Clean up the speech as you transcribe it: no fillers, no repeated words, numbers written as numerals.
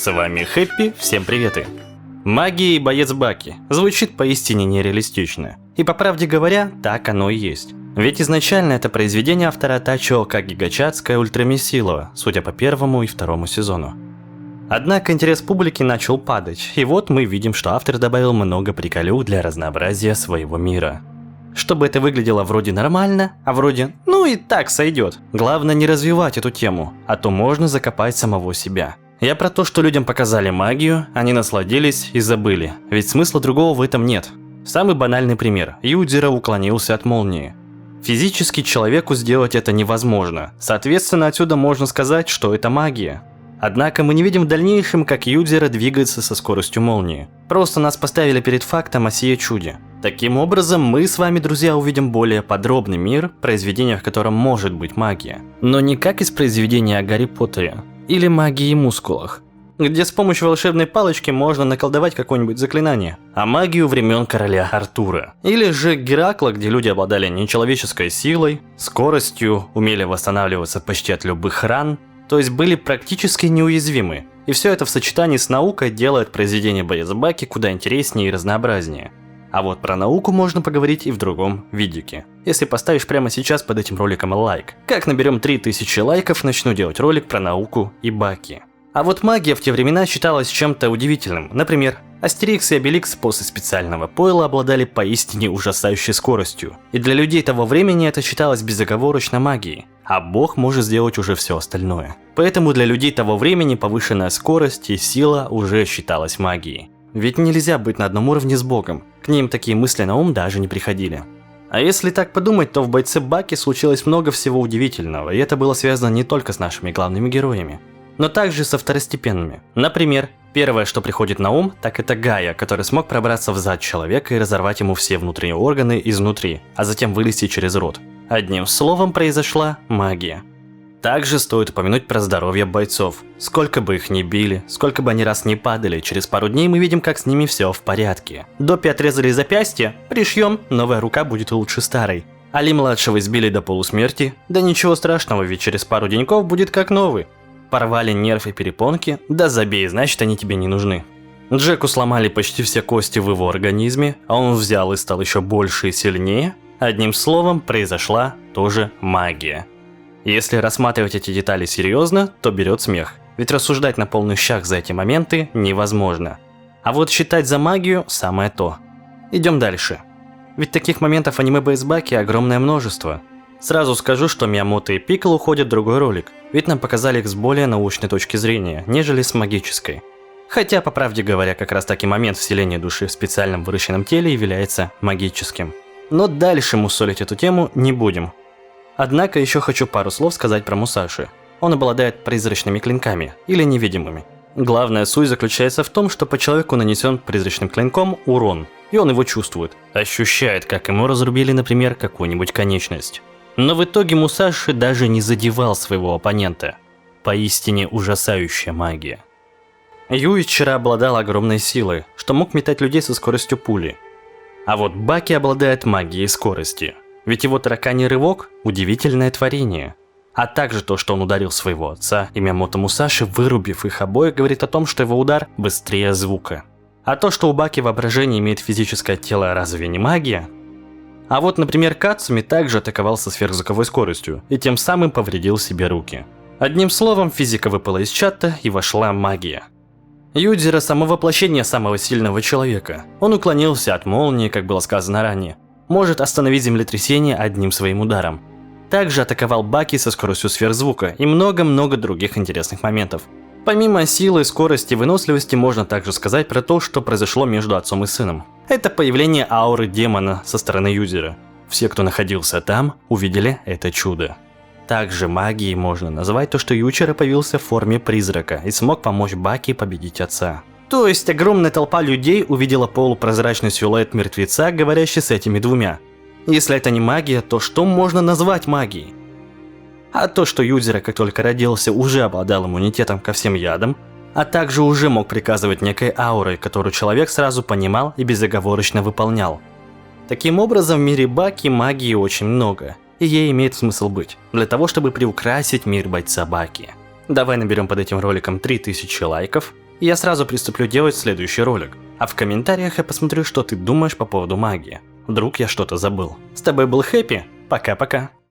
С вами Хэппи, всем приветы. Магия и боец Баки звучит поистине нереалистично. И по правде говоря, так оно и есть. Ведь изначально это произведение автора Тачио Кагигачатское Ультрамессилова, судя по первому и второму сезону. Однако интерес публики начал падать, и вот мы видим, что автор добавил много приколюх для разнообразия своего мира. Чтобы это выглядело вроде нормально, а вроде ну и так сойдет. Главное не развивать эту тему, а то можно закопать самого себя. Я про то, что людям показали магию, они насладились и забыли, ведь смысла другого в этом нет. Самый банальный пример. Юдзиро уклонился от молнии. Физически человеку сделать это невозможно, соответственно отсюда можно сказать, что это магия. Однако мы не видим в дальнейшем, как Юдзиро двигается со скоростью молнии. Просто нас поставили перед фактом о сие чуде. Таким образом, мы с вами, друзья, увидим более подробный мир, произведение в котором может быть магия. Но не как из произведения о Гарри Поттере или магии и мускулах, где с помощью волшебной палочки можно наколдовать какое-нибудь заклинание, а магию времен короля Артура. Или же Геракла, где люди обладали нечеловеческой силой, скоростью, умели восстанавливаться почти от любых ран, то есть были практически неуязвимы. И все это в сочетании с наукой делает произведение боец Баки куда интереснее и разнообразнее. А вот про науку можно поговорить и в другом видике. Если поставишь прямо сейчас под этим роликом лайк. Как наберем 3000 лайков, начну делать ролик про науку и Баки. А вот магия в те времена считалась чем-то удивительным. Например, Астерикс и Обеликс после специального пойла обладали поистине ужасающей скоростью. И для людей того времени это считалось безоговорочно магией. А Бог может сделать уже все остальное. Поэтому для людей того времени повышенная скорость и сила уже считалась магией. Ведь нельзя быть на одном уровне с Богом. К ним такие мысли на ум даже не приходили. А если так подумать, то в бойце Баки случилось много всего удивительного, и это было связано не только с нашими главными героями, но также со второстепенными. Например, первое, что приходит на ум, так это Гая, который смог пробраться в зад человека и разорвать ему все внутренние органы изнутри, а затем вылезти через рот. Одним словом, произошла магия. Также стоит упомянуть про здоровье бойцов. Сколько бы их ни били, сколько бы они раз ни падали, через пару дней мы видим, как с ними все в порядке. Доппи отрезали запястье, пришьем, новая рука будет лучше старой. Али-младшего избили до полусмерти, да ничего страшного, ведь через пару деньков будет как новый. Порвали нерв и перепонки, да забей, значит они тебе не нужны. Джеку сломали почти все кости в его организме, а он взял и стал еще больше и сильнее. Одним словом, произошла тоже магия. Если рассматривать эти детали серьезно, то берет смех, ведь рассуждать на полных щах за эти моменты невозможно. А вот считать за магию самое то. Идем дальше. Ведь таких моментов аниме боец Баки огромное множество. Сразу скажу, что Миямото и Пикколо уходят в другой ролик, ведь нам показали их с более научной точки зрения, нежели с магической. Хотя, по правде говоря, как раз таки момент вселения души в специальном выращенном теле является магическим. Но дальше мусолить эту тему не будем. Однако еще хочу пару слов сказать про Мусаши. Он обладает призрачными клинками, или невидимыми. Главная суть заключается в том, что по человеку нанесен призрачным клинком урон, и он его чувствует, ощущает, как ему разрубили, например, какую-нибудь конечность. Но в итоге Мусаши даже не задевал своего оппонента. Поистине ужасающая магия. Юичиро обладал огромной силой, что мог метать людей со скоростью пули. А вот Баки обладает магией скорости. Ведь его тараканий рывок – удивительное творение. А также то, что он ударил своего отца и Миямото Мусаши, вырубив их обоих, говорит о том, что его удар быстрее звука. А то, что у Баки воображение имеет физическое тело, разве не магия? А вот, например, Кацуми также атаковал со сверхзвуковой скоростью и тем самым повредил себе руки. Одним словом, физика выпала из чата и вошла магия. Юдзиро – само воплощение самого сильного человека. Он уклонился от молнии, как было сказано ранее. Может остановить землетрясение одним своим ударом. Также атаковал Баки со скоростью сверхзвука и много-много других интересных моментов. Помимо силы, скорости и выносливости, можно также сказать про то, что произошло между отцом и сыном. Это появление ауры демона со стороны Юдзиро. Все, кто находился там, увидели это чудо. Также магией можно назвать то, что Юичиро появился в форме призрака и смог помочь Баки победить отца. То есть огромная толпа людей увидела полупрозрачный силуэт мертвеца, говорящий с этими двумя. Если это не магия, то что можно назвать магией? А то, что Юдзиро, как только родился, уже обладал иммунитетом ко всем ядам, а также уже мог приказывать некой аурой, которую человек сразу понимал и безоговорочно выполнял. Таким образом, в мире Баки магии очень много, и ей имеет смысл быть, для того, чтобы приукрасить мир бойца Баки. Давай наберем под этим роликом 3000 лайков, я сразу приступлю делать следующий ролик. А в комментариях я посмотрю, что ты думаешь по поводу магии. Вдруг я что-то забыл. С тобой был Хэппи. Пока-пока.